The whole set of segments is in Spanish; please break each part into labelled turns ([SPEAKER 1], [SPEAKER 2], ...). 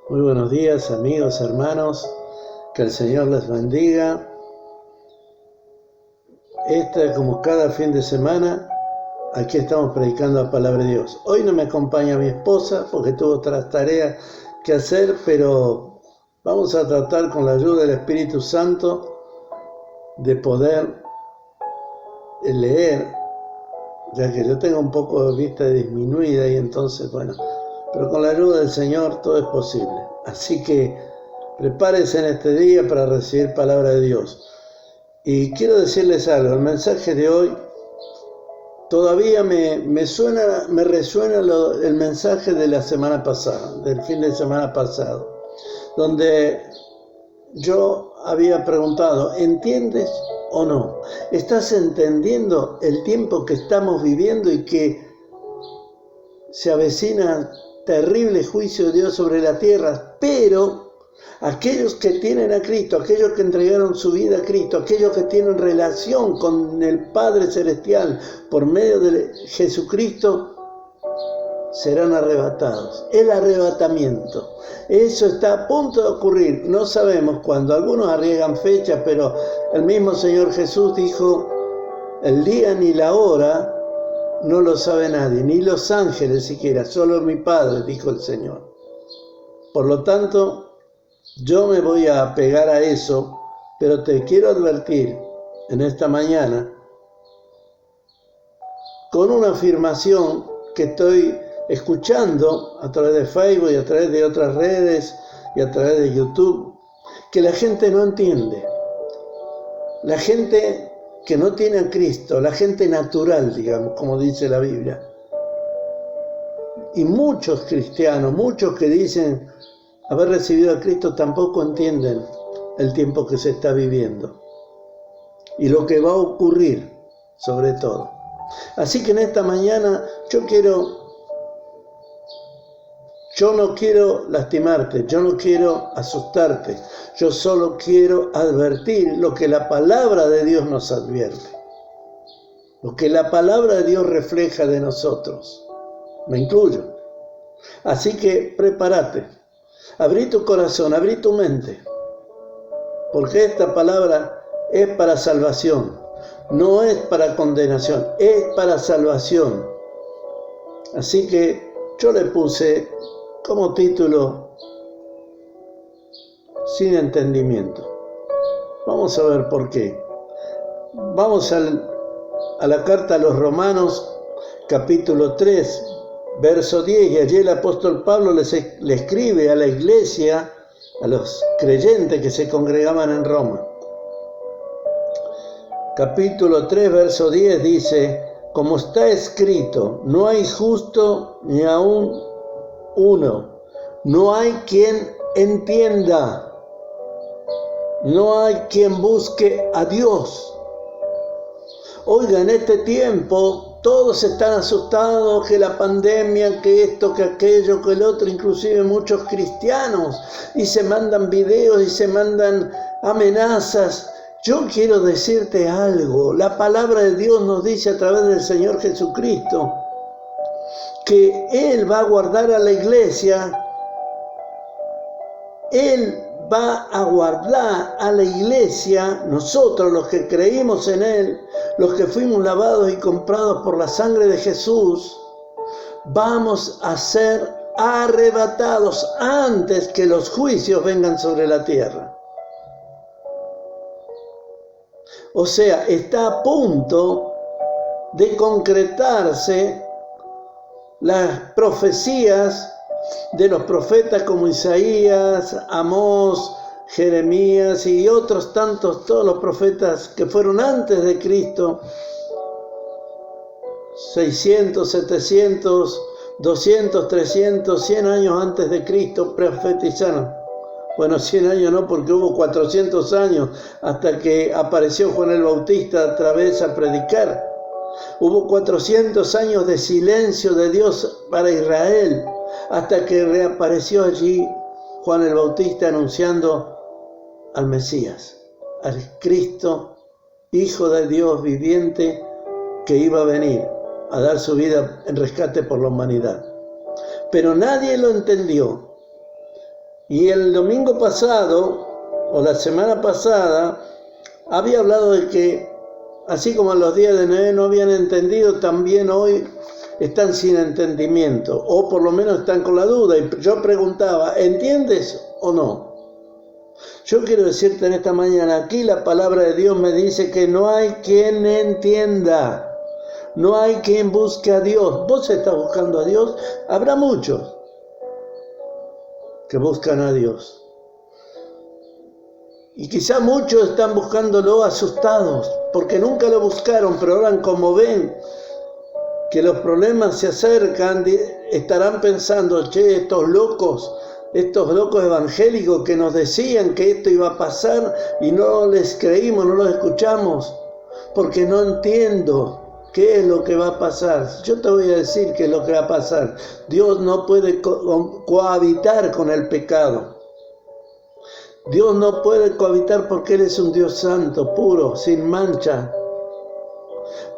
[SPEAKER 1] Muy buenos días, amigos, hermanos, que el Señor les bendiga. Como cada fin de semana, aquí estamos predicando la palabra de Dios. Hoy no me acompaña mi esposa porque tuvo otras tareas que hacer, pero vamos a tratar con la ayuda del Espíritu Santo de poder leer, ya que yo tengo un poco de vista disminuida y entonces, pero con la ayuda del Señor todo es posible. Así que prepárense en este día para recibir palabra de Dios. Y quiero decirles algo, el mensaje de hoy todavía me resuena el mensaje de la semana pasada, del fin de semana pasado, donde yo había preguntado, ¿entiendes o no? ¿Estás entendiendo el tiempo que estamos viviendo y que se avecina terrible juicio de Dios sobre la tierra? Pero aquellos que tienen a Cristo, aquellos que entregaron su vida a Cristo, aquellos que tienen relación con el Padre Celestial por medio de Jesucristo, serán arrebatados. El arrebatamiento. Eso está a punto de ocurrir. No sabemos cuándo. Algunos arriesgan fechas, pero el mismo Señor Jesús dijo, el día ni la hora no lo sabe nadie, ni los ángeles siquiera, solo mi Padre, dijo el Señor. Por lo tanto, yo me voy a apegar a eso, pero te quiero advertir en esta mañana con una afirmación que estoy escuchando a través de Facebook y a través de otras redes y a través de YouTube, que la gente no entiende. La gente que no tiene a Cristo, la gente natural, digamos, como dice la Biblia. Y muchos cristianos, muchos que dicen haber recibido a Cristo, tampoco entienden el tiempo que se está viviendo y lo que va a ocurrir, sobre todo. Así que en esta mañana yo no quiero lastimarte, yo no quiero asustarte, yo solo quiero advertir lo que la palabra de Dios nos advierte, lo que la palabra de Dios refleja de nosotros, me incluyo. Así que prepárate, abrí tu corazón, abrí tu mente, porque esta palabra es para salvación, no es para condenación, es para salvación. Así que yo le puse como título, sin entendimiento. Vamos a ver por qué. Vamos a la carta a los Romanos, capítulo 3, verso 10, y allí el apóstol Pablo le escribe a la iglesia, a los creyentes que se congregaban en Roma. Capítulo 3, verso 10 dice, como está escrito, no hay justo ni aún uno, no hay quien entienda, no hay quien busque a Dios. Oiga, en este tiempo todos están asustados, que la pandemia, que esto, que aquello, que el otro, inclusive muchos cristianos, y se mandan videos y se mandan amenazas. Yo quiero decirte algo, la palabra de Dios nos dice a través del Señor Jesucristo que Él va a guardar a la iglesia, Él va a guardar a la iglesia, nosotros los que creímos en Él, los que fuimos lavados y comprados por la sangre de Jesús, vamos a ser arrebatados antes que los juicios vengan sobre la tierra. O sea, está a punto de concretarse las profecías de los profetas como Isaías, Amós, Jeremías y otros tantos, todos los profetas que fueron antes de Cristo, 600, 700, 200, 300, 100 años antes de Cristo profetizaron. Bueno, 100 años no, porque hubo 400 años hasta que apareció Juan el Bautista otra vez a predicar. Hubo 400 años de silencio de Dios para Israel, hasta que reapareció allí Juan el Bautista anunciando al Mesías, al Cristo, Hijo de Dios viviente, que iba a venir a dar su vida en rescate por la humanidad. Pero nadie lo entendió. Y el domingo pasado, o la semana pasada, había hablado de que, así como en los días de Noé no habían entendido, también hoy están sin entendimiento, o por lo menos están con la duda. Y yo preguntaba, ¿entiendes o no? Yo quiero decirte en esta mañana, aquí la palabra de Dios me dice que no hay quien entienda, no hay quien busque a Dios. ¿Vos estás buscando a Dios? Habrá muchos que buscan a Dios. Y quizá muchos están buscándolo asustados, porque nunca lo buscaron, pero ahora como ven que los problemas se acercan, estarán pensando, che, estos locos evangélicos que nos decían que esto iba a pasar y no les creímos, no los escuchamos, porque no entiendo qué es lo que va a pasar. Yo te voy a decir qué es lo que va a pasar. Dios no puede cohabitar con el pecado. Dios no puede cohabitar porque Él es un Dios santo, puro, sin mancha.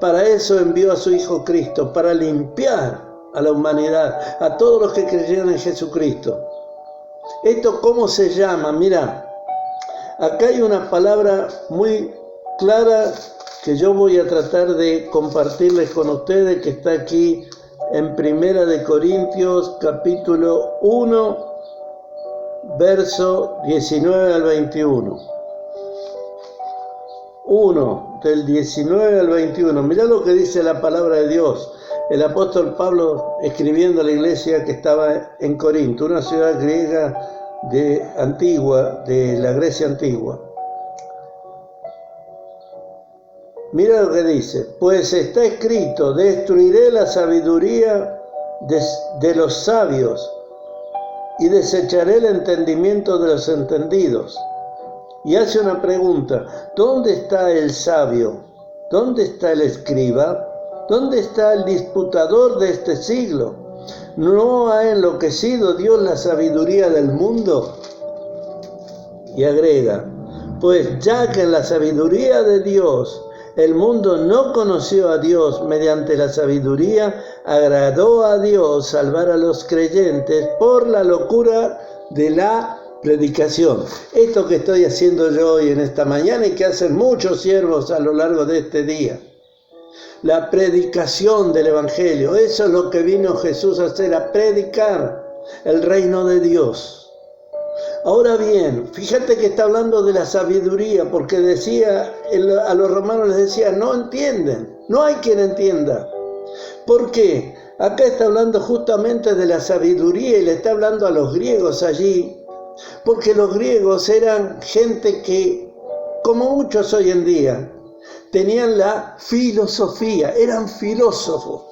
[SPEAKER 1] Para eso envió a su Hijo Cristo, para limpiar a la humanidad, a todos los que creyeron en Jesucristo. ¿Esto cómo se llama? Mira, acá hay una palabra muy clara que yo voy a tratar de compartirles con ustedes, que está aquí en 1 de Corintios, capítulo 1, verso 19 al 21. 1, del 19 al 21. Mirá lo que dice la palabra de Dios. El apóstol Pablo escribiendo a la iglesia que estaba en Corinto, una ciudad griega de la Grecia antigua. Mira lo que dice: pues está escrito, destruiré la sabiduría de los sabios y desecharé el entendimiento de los entendidos. Y hace una pregunta: ¿dónde está el sabio? ¿Dónde está el escriba? ¿Dónde está el disputador de este siglo? ¿No ha enloquecido Dios la sabiduría del mundo? Y agrega: pues ya que en la sabiduría de Dios el mundo no conoció a Dios mediante la sabiduría, agradó a Dios salvar a los creyentes por la locura de la predicación. Esto que estoy haciendo yo hoy en esta mañana y que hacen muchos siervos a lo largo de este día. La predicación del Evangelio. Eso es lo que vino Jesús a hacer, a predicar el reino de Dios. Ahora bien, fíjate que está hablando de la sabiduría, porque decía, a los romanos les decía, no entienden, no hay quien entienda. ¿Por qué? Acá está hablando justamente de la sabiduría y le está hablando a los griegos allí, porque los griegos eran gente que, como muchos hoy en día, tenían la filosofía, eran filósofos.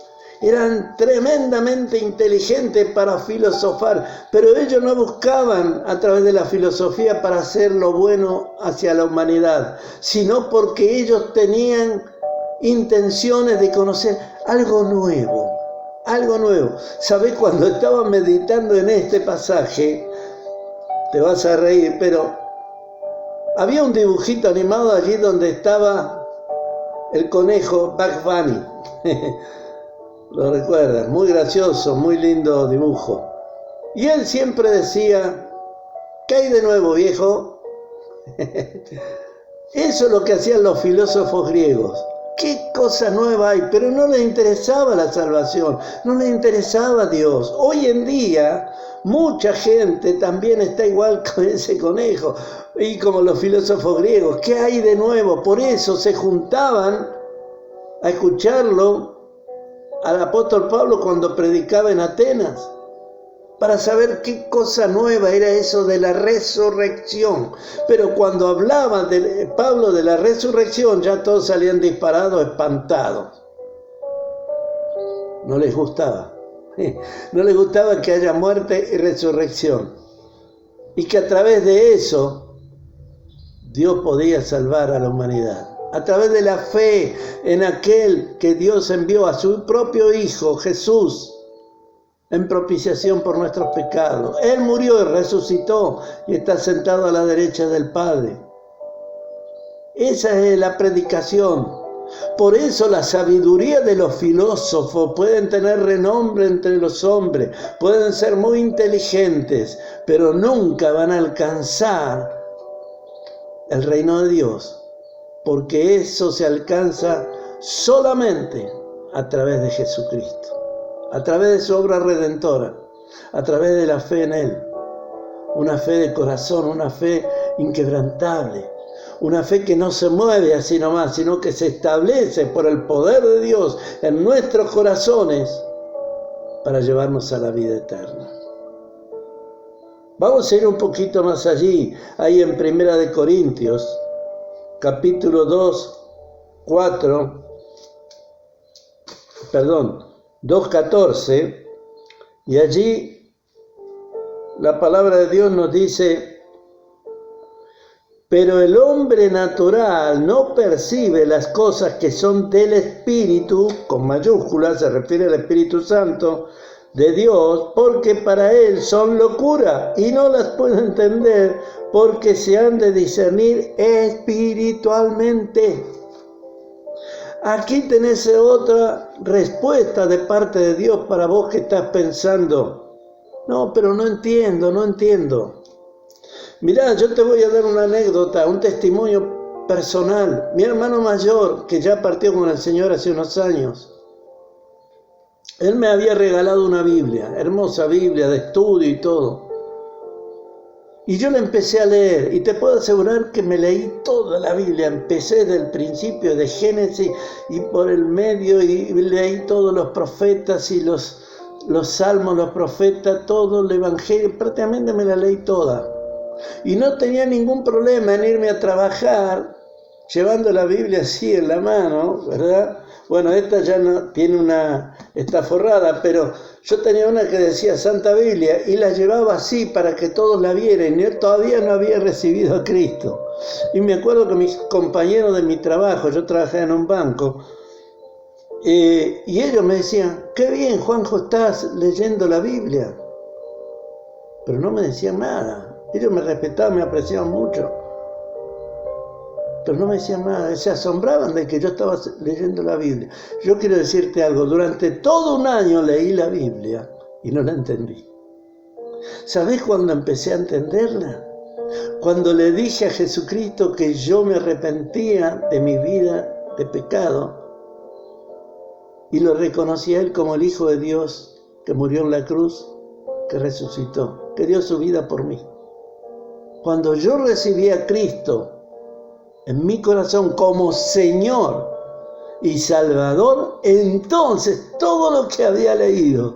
[SPEAKER 1] Eran tremendamente inteligentes para filosofar, pero ellos no buscaban a través de la filosofía para hacer lo bueno hacia la humanidad, sino porque ellos tenían intenciones de conocer algo nuevo, algo nuevo. ¿Sabés? Cuando estaba meditando en este pasaje, te vas a reír, pero había un dibujito animado allí donde estaba el conejo Bugs Bunny. Lo recuerdas, muy gracioso, muy lindo dibujo. Y él siempre decía, ¿qué hay de nuevo, viejo? Eso es lo que hacían los filósofos griegos. ¿Qué cosa nueva hay? Pero no les interesaba la salvación, no les interesaba Dios. Hoy en día, mucha gente también está igual con ese conejo y como los filósofos griegos. ¿Qué hay de nuevo? Por eso se juntaban a escucharlo al apóstol Pablo cuando predicaba en Atenas, para saber qué cosa nueva era eso de la resurrección. Pero cuando hablaba Pablo de la resurrección, ya todos salían disparados, espantados. No les gustaba. No les gustaba que haya muerte y resurrección. Y que a través de eso, Dios podía salvar a la humanidad. A través de la fe en aquel que Dios envió a su propio Hijo, Jesús, en propiciación por nuestros pecados. Él murió y resucitó y está sentado a la derecha del Padre. Esa es la predicación. Por eso la sabiduría de los filósofos pueden tener renombre entre los hombres, pueden ser muy inteligentes, pero nunca van a alcanzar el reino de Dios, porque eso se alcanza solamente a través de Jesucristo, a través de su obra redentora, a través de la fe en Él, una fe de corazón, una fe inquebrantable, una fe que no se mueve así nomás, sino que se establece por el poder de Dios en nuestros corazones para llevarnos a la vida eterna. Vamos a ir un poquito más allí, ahí en 1 Corintios, capítulo 2:14, y allí la palabra de Dios nos dice: pero el hombre natural no percibe las cosas que son del Espíritu, con mayúsculas, se refiere al Espíritu Santo de Dios, porque para él son locura y no las puede entender porque se han de discernir espiritualmente. Aquí tenés otra respuesta de parte de Dios para vos que estás pensando: no, pero no entiendo. Mirá, yo te voy a dar una anécdota, un testimonio personal. Mi hermano mayor, que ya partió con el Señor hace unos años, él me había regalado una Biblia, hermosa Biblia de estudio y todo. Y yo la empecé a leer, y te puedo asegurar que me leí toda la Biblia. Empecé del principio de Génesis y por el medio, y leí todos los profetas y los salmos, los profetas, todo el Evangelio, prácticamente me la leí toda. Y no tenía ningún problema en irme a trabajar llevando la Biblia así en la mano, ¿verdad? Bueno, esta ya no tiene está forrada, pero yo tenía una que decía Santa Biblia y la llevaba así para que todos la vieran. Yo todavía no había recibido a Cristo. Y me acuerdo que mis compañeros de mi trabajo, yo trabajaba en un banco, y ellos me decían: qué bien, Juanjo, estás leyendo la Biblia. Pero no me decían nada. Ellos me respetaban, me apreciaban mucho, pero no me decían nada, se asombraban de que yo estaba leyendo la Biblia. Yo quiero decirte algo: durante todo un año leí la Biblia y no la entendí. ¿Sabés cuándo empecé a entenderla? Cuando le dije a Jesucristo que yo me arrepentía de mi vida de pecado y lo reconocí a Él como el Hijo de Dios, que murió en la cruz, que resucitó, que dio su vida por mí. Cuando yo recibí a Cristo en mi corazón como Señor y Salvador, entonces todo lo que había leído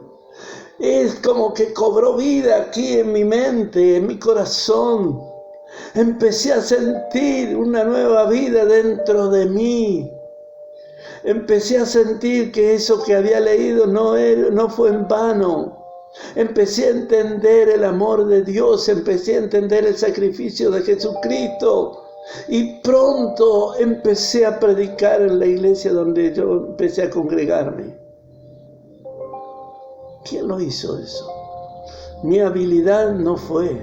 [SPEAKER 1] es como que cobró vida aquí en mi mente, en mi corazón. Empecé a sentir una nueva vida dentro de mí. Empecé a sentir que eso que había leído no fue en vano. Empecé a entender el amor de Dios, empecé a entender el sacrificio de Jesucristo, y pronto empecé a predicar en la iglesia donde yo empecé a congregarme. ¿Quién lo hizo eso? Mi habilidad no fue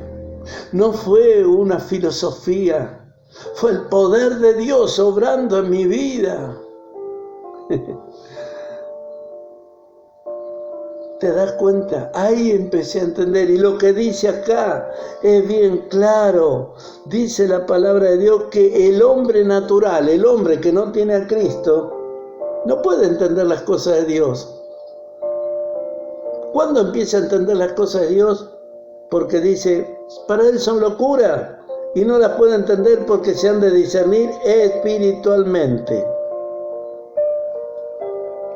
[SPEAKER 1] una filosofía, fue el poder de Dios obrando en mi vida. ¿Te das cuenta? Ahí empecé a entender. Y lo que dice acá es bien claro. Dice la palabra de Dios que el hombre natural, el hombre que no tiene a Cristo, no puede entender las cosas de Dios. ¿Cuándo empieza a entender las cosas de Dios? Porque dice: para él son locura y no las puede entender porque se han de discernir espiritualmente.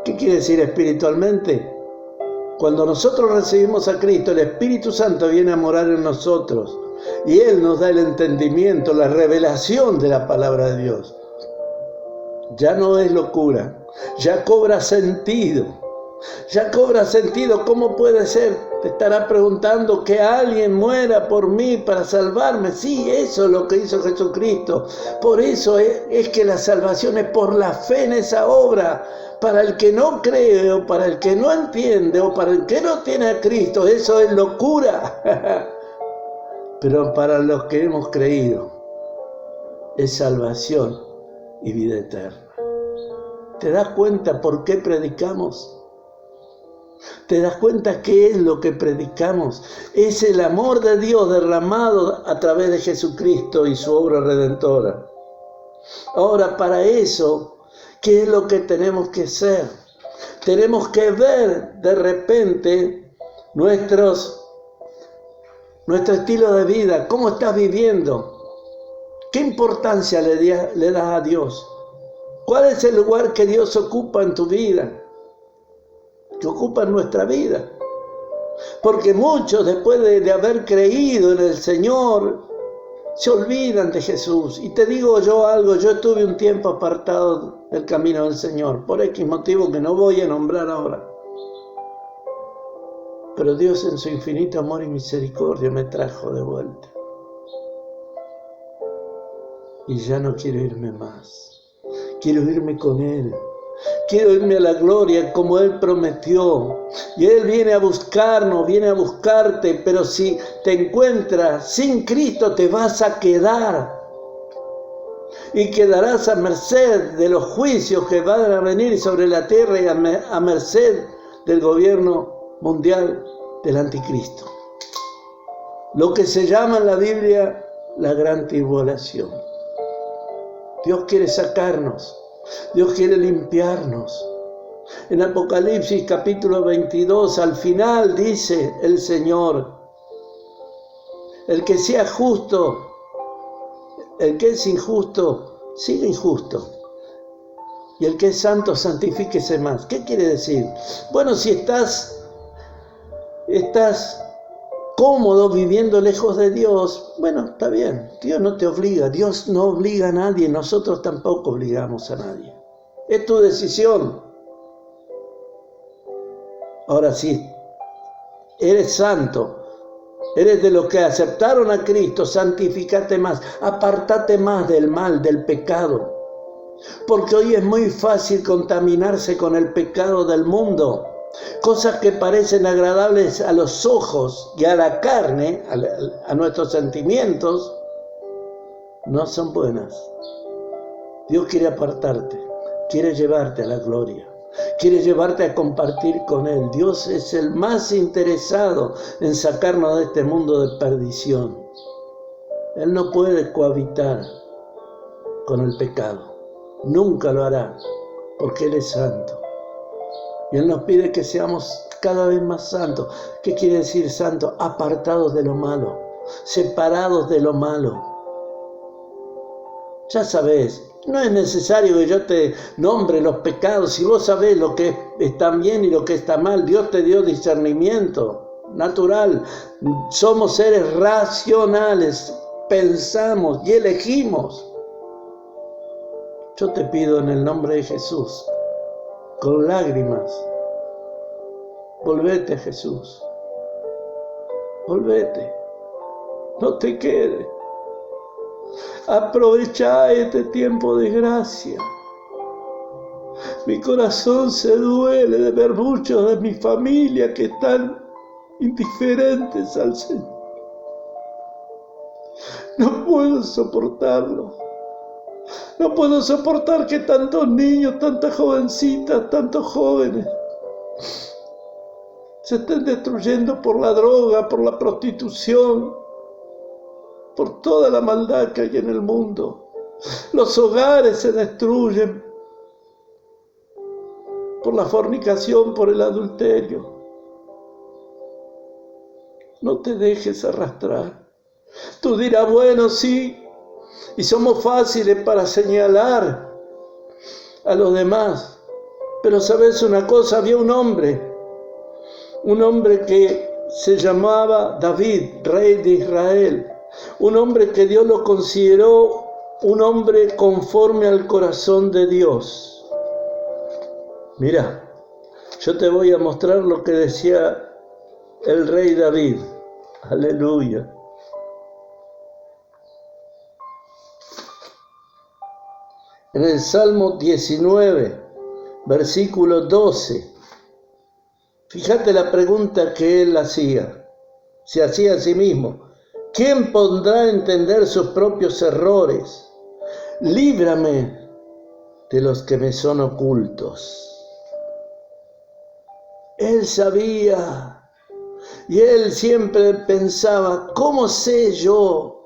[SPEAKER 1] ¿Qué quiere decir espiritualmente? Cuando nosotros recibimos a Cristo, el Espíritu Santo viene a morar en nosotros y Él nos da el entendimiento, la revelación de la palabra de Dios. Ya no es locura, ya cobra sentido. Ya cobra sentido. ¿Cómo puede ser? Te estará preguntando, que alguien muera por mí para salvarme. Sí, eso es lo que hizo Jesucristo. Por eso es que la salvación es por la fe en esa obra. Para el que no cree, o para el que no entiende, o para el que no tiene a Cristo, eso es locura. Pero para los que hemos creído, es salvación y vida eterna. ¿Te das cuenta por qué predicamos? ¿Te das cuenta qué es lo que predicamos? Es el amor de Dios derramado a través de Jesucristo y su obra redentora. Ahora, para eso, ¿qué es lo que tenemos que hacer? Tenemos que ver de repente nuestro estilo de vida, cómo estás viviendo, qué importancia le das a Dios, cuál es el lugar que Dios ocupa en tu vida, que ocupa en nuestra vida. Porque muchos, después de haber creído en el Señor, se olvidan de Jesús. Y te digo yo algo, yo estuve un tiempo apartado del camino del Señor, por X motivo que no voy a nombrar ahora. Pero Dios en su infinito amor y misericordia me trajo de vuelta. Y ya no quiero irme más. Quiero irme con Él. Quiero irme a la gloria como Él prometió. Y Él viene a buscarnos, viene a buscarte, pero si te encuentras sin Cristo te vas a quedar. Y quedarás a merced de los juicios que van a venir sobre la tierra y a merced del gobierno mundial del anticristo. Lo que se llama en la Biblia la gran tribulación. Dios quiere sacarnos. Dios quiere limpiarnos. En Apocalipsis capítulo 22, al final dice el Señor: el que sea justo, el que es injusto, siga injusto. Y el que es santo, santifíquese más. ¿Qué quiere decir? Bueno, si estás cómodo viviendo lejos de Dios, bueno, está bien. Dios no te obliga. Dios no obliga a nadie. Nosotros tampoco obligamos a nadie. Es tu decisión. Ahora sí, eres santo. Eres de los que aceptaron a Cristo. Santifícate más. Apartate más del mal, del pecado. Porque hoy es muy fácil contaminarse con el pecado del mundo. Cosas que parecen agradables a los ojos y a la carne, a nuestros sentimientos, no son buenas. Dios quiere apartarte, quiere llevarte a la gloria, quiere llevarte a compartir con Él. Dios es el más interesado en sacarnos de este mundo de perdición. Él no puede cohabitar con el pecado, nunca lo hará, porque Él es santo. Y Él nos pide que seamos cada vez más santos. ¿Qué quiere decir santo? Apartados de lo malo, separados de lo malo. Ya sabés, no es necesario que yo te nombre los pecados. Si vos sabés lo que está bien y lo que está mal, Dios te dio discernimiento natural. Somos seres racionales, pensamos y elegimos. Yo te pido en el nombre de Jesús, con lágrimas, volvete a Jesús, volvete, no te quedes, aprovecha este tiempo de gracia. Mi corazón se duele de ver muchos de mi familia que están indiferentes al Señor. No puedo soportarlo. No puedo soportar que tantos niños, tantas jovencitas, tantos jóvenes se estén destruyendo por la droga, por la prostitución, por toda la maldad que hay en el mundo. Los hogares se destruyen por la fornicación, por el adulterio. No te dejes arrastrar. Tú dirás, bueno, sí, y somos fáciles para señalar a los demás. Pero ¿sabes una cosa? Había un hombre que se llamaba David, rey de Israel. Un hombre que Dios lo consideró un hombre conforme al corazón de Dios. Mira, yo te voy a mostrar lo que decía el rey David. Aleluya. En el Salmo 19, versículo 12, fíjate la pregunta que él se hacía a sí mismo. ¿Quién podrá entender sus propios errores? Líbrame de los que me son ocultos. Él sabía, y él siempre pensaba, ¿cómo sé yo?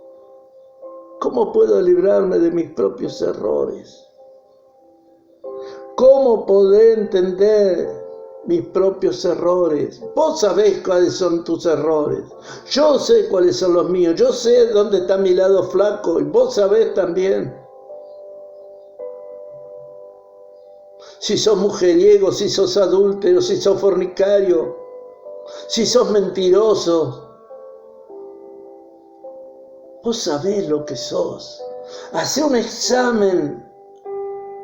[SPEAKER 1] ¿Cómo puedo librarme de mis propios errores? ¿Cómo podré entender mis propios errores? Vos sabés cuáles son tus errores. Yo sé cuáles son los míos. Yo sé dónde está mi lado flaco y vos sabés también. Si sos mujeriego, si sos adúltero, si sos fornicario, si sos mentiroso. Vos sabés lo que sos. Hacé un examen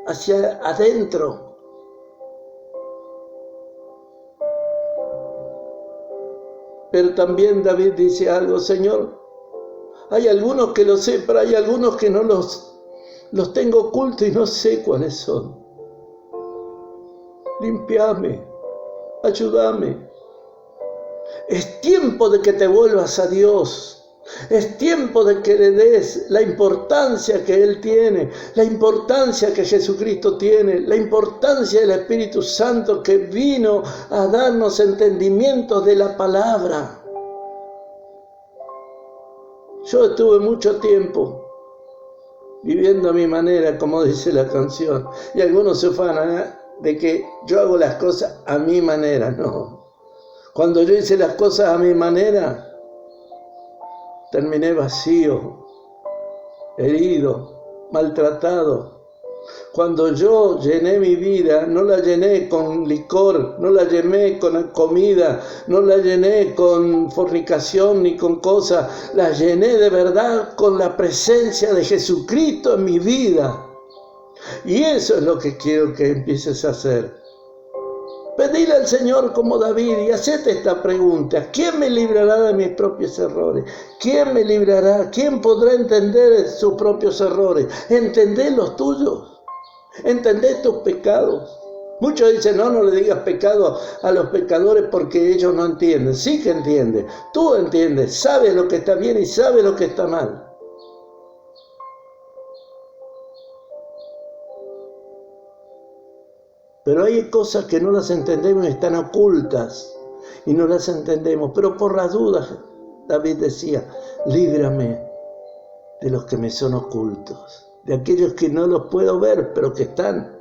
[SPEAKER 1] hacia adentro. Pero también David dice algo, Señor, hay algunos que lo sé, pero hay algunos que no los tengo ocultos y no sé cuáles son. Limpiame, ayúdame. Es tiempo de que te vuelvas a Dios. Es tiempo de que le des la importancia que Él tiene, la importancia que Jesucristo tiene, la importancia del Espíritu Santo que vino a darnos entendimiento de la palabra. Yo estuve mucho tiempo viviendo a mi manera, como dice la canción, y algunos se ufanan de que yo hago las cosas a mi manera. No. Cuando yo hice las cosas a mi manera, terminé vacío, herido, maltratado. Cuando yo llené mi vida, no la llené con licor, no la llené con comida, no la llené con fornicación ni con cosas, la llené de verdad con la presencia de Jesucristo en mi vida. Y eso es lo que quiero que empieces a hacer. Pedile al Señor como David y hacete esta pregunta. ¿Quién me librará de mis propios errores? ¿Quién me librará? ¿Quién podrá entender sus propios errores? ¿Entendés los tuyos? ¿Entendés tus pecados? Muchos dicen, no le digas pecado a los pecadores porque ellos no entienden. Sí que entienden. Tú entiendes, sabes lo que está bien y sabes lo que está mal. Pero hay cosas que no las entendemos y están ocultas y no las entendemos. Pero por las dudas, David decía, líbrame de los que me son ocultos, de aquellos que no los puedo ver, pero que están.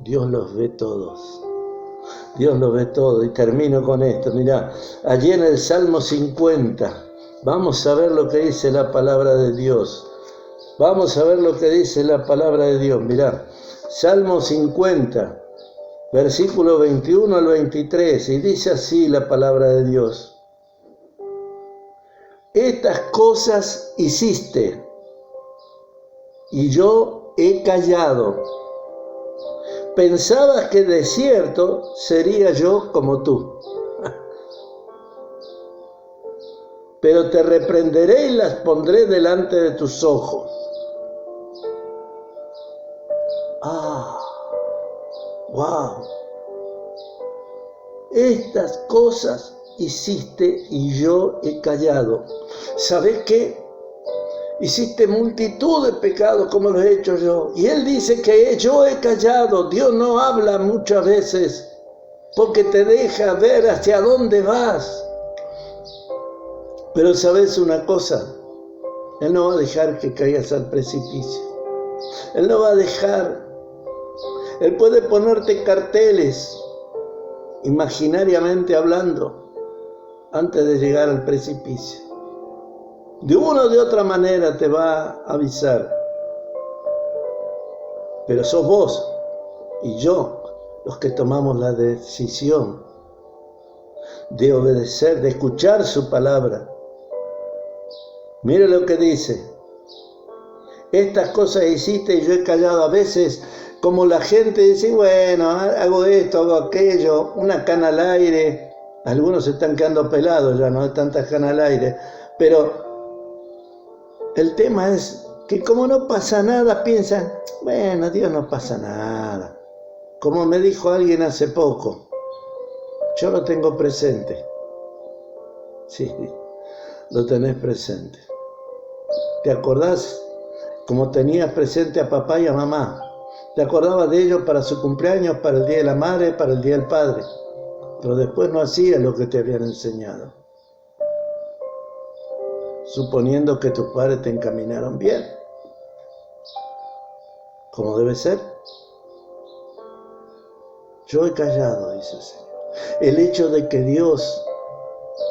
[SPEAKER 1] Dios los ve todos. Dios los ve todos. Y termino con esto. Mirá, allí en el Salmo 50, vamos a ver lo que dice la palabra de Dios. Vamos a ver lo que dice la palabra de Dios. Mirá. Salmo 50, versículo 21 al 23, y dice así la palabra de Dios. Estas cosas hiciste, y yo he callado. Pensabas que de cierto sería yo como tú. Pero te reprenderé y las pondré delante de tus ojos. ¡Wow! Estas cosas hiciste y yo he callado. ¿Sabés qué? Hiciste multitud de pecados como los he hecho yo. Y Él dice que yo he callado. Dios no habla muchas veces porque te deja ver hacia dónde vas. Pero ¿sabés una cosa? Él no va a dejar que caigas al precipicio. Él no va a dejar. Él puede ponerte carteles, imaginariamente hablando, antes de llegar al precipicio. De una o de otra manera te va a avisar. Pero sos vos y yo los que tomamos la decisión de obedecer, de escuchar su palabra. Mira lo que dice. Estas cosas hiciste y yo he callado. A veces, como la gente dice, bueno, hago esto, hago aquello, una cana al aire. Algunos se están quedando pelados ya, no hay tantas canas al aire. Pero el tema es que como no pasa nada, piensan, bueno, Dios no pasa nada. Como me dijo alguien hace poco, yo lo tengo presente. Sí, lo tenés presente. ¿Te acordás? Como tenías presente a papá y a mamá. Te acordabas de ellos para su cumpleaños, para el Día de la Madre, para el Día del Padre. Pero después no hacías lo que te habían enseñado, suponiendo que tus padres te encaminaron bien, como debe ser. Yo he callado, dice el Señor. El hecho de que Dios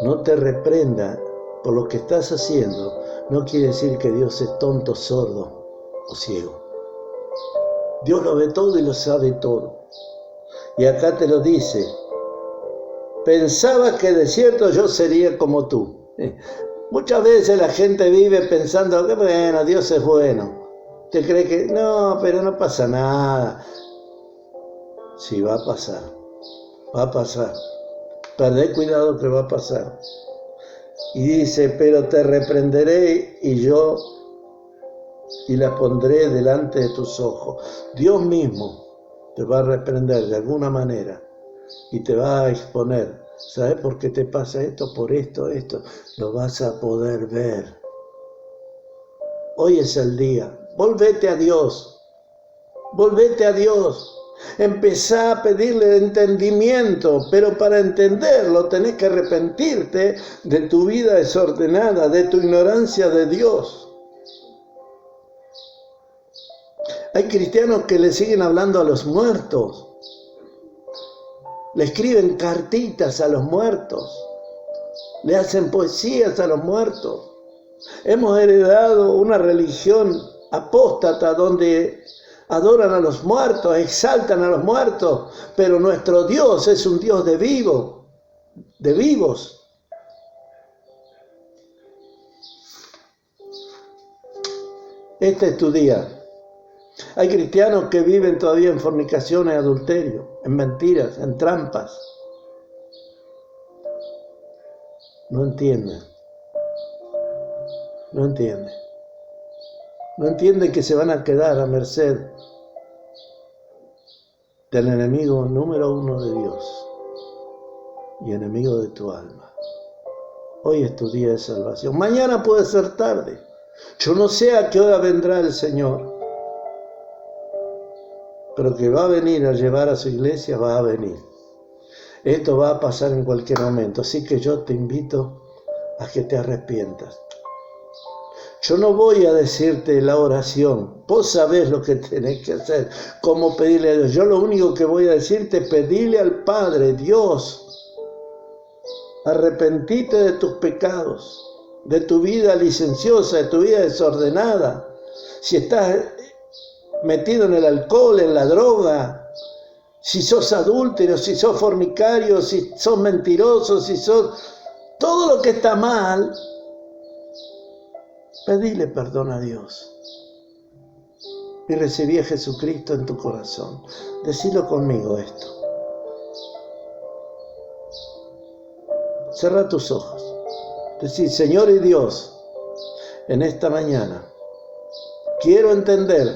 [SPEAKER 1] no te reprenda por lo que estás haciendo no quiere decir que Dios es tonto, sordo o ciego. Dios lo ve todo y lo sabe todo. Y acá te lo dice: pensabas que de cierto yo sería como tú. Muchas veces la gente vive pensando que bueno, Dios es bueno. Te cree que no, pero no pasa nada. Sí, va a pasar. Va a pasar. Perdé cuidado que va a pasar. Y dice: pero te reprenderé y la pondré delante de tus ojos. Dios mismo te va a reprender de alguna manera y te va a exponer. ¿Sabes por qué te pasa esto? Por esto. Lo vas a poder ver. Hoy es el día. Volvete a Dios. Volvete a Dios. Empezá a pedirle entendimiento, pero para entenderlo tenés que arrepentirte de tu vida desordenada, de tu ignorancia de Dios. Hay cristianos que le siguen hablando a los muertos. Le escriben cartitas a los muertos. Le hacen poesías a los muertos. Hemos heredado una religión apóstata donde adoran a los muertos, exaltan a los muertos, pero nuestro Dios es un Dios de vivos. Este es tu día. Hay cristianos que viven todavía en fornicación, en adulterio, en mentiras, en trampas. No entienden. No entienden que se van a quedar a merced del enemigo número uno de Dios y enemigo de tu alma. Hoy es tu día de salvación. Mañana puede ser tarde. Yo no sé a qué hora vendrá el Señor, pero que va a venir a llevar a su iglesia, va a venir. Esto va a pasar en cualquier momento, así que yo te invito a que te arrepientas. Yo no voy a decirte la oración, vos sabés lo que tenés que hacer, cómo pedirle a Dios. Yo lo único que voy a decirte es pedirle al Padre, Dios, arrepentite de tus pecados, de tu vida licenciosa, de tu vida desordenada. Si estás metido en el alcohol, en la droga, si sos adúltero, si sos fornicario, si sos mentiroso, si sos todo lo que está mal, pedile perdón a Dios y recibí a Jesucristo en tu corazón. Decilo conmigo esto. Cerra tus ojos. Decí: Señor y Dios, en esta mañana quiero entender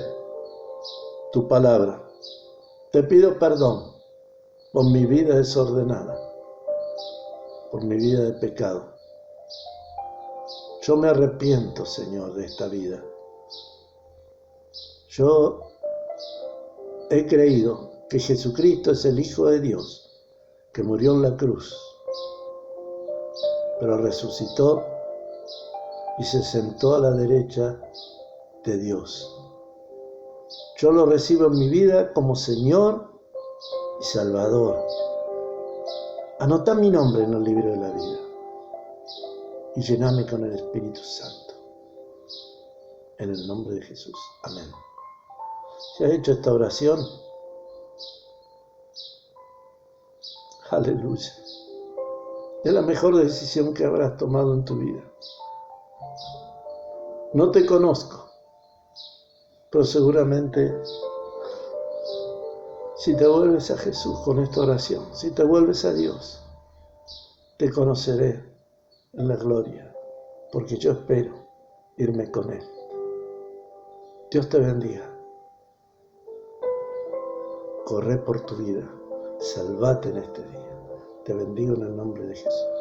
[SPEAKER 1] tu palabra. Te pido perdón por mi vida desordenada, por mi vida de pecado. Yo me arrepiento, Señor, de esta vida. Yo he creído que Jesucristo es el Hijo de Dios, que murió en la cruz, pero resucitó y se sentó a la derecha de Dios. Yo lo recibo en mi vida como Señor y Salvador. Anotá mi nombre en el libro de la vida y llename con el Espíritu Santo. En el nombre de Jesús. Amén. Si has hecho esta oración, aleluya. Es la mejor decisión que habrás tomado en tu vida. No te conozco, pero seguramente si te vuelves a Jesús con esta oración, si te vuelves a Dios, te conoceré en la gloria, porque yo espero irme con Él. Dios te bendiga. Corre por tu vida. Salvate en este día. Te bendigo en el nombre de Jesús.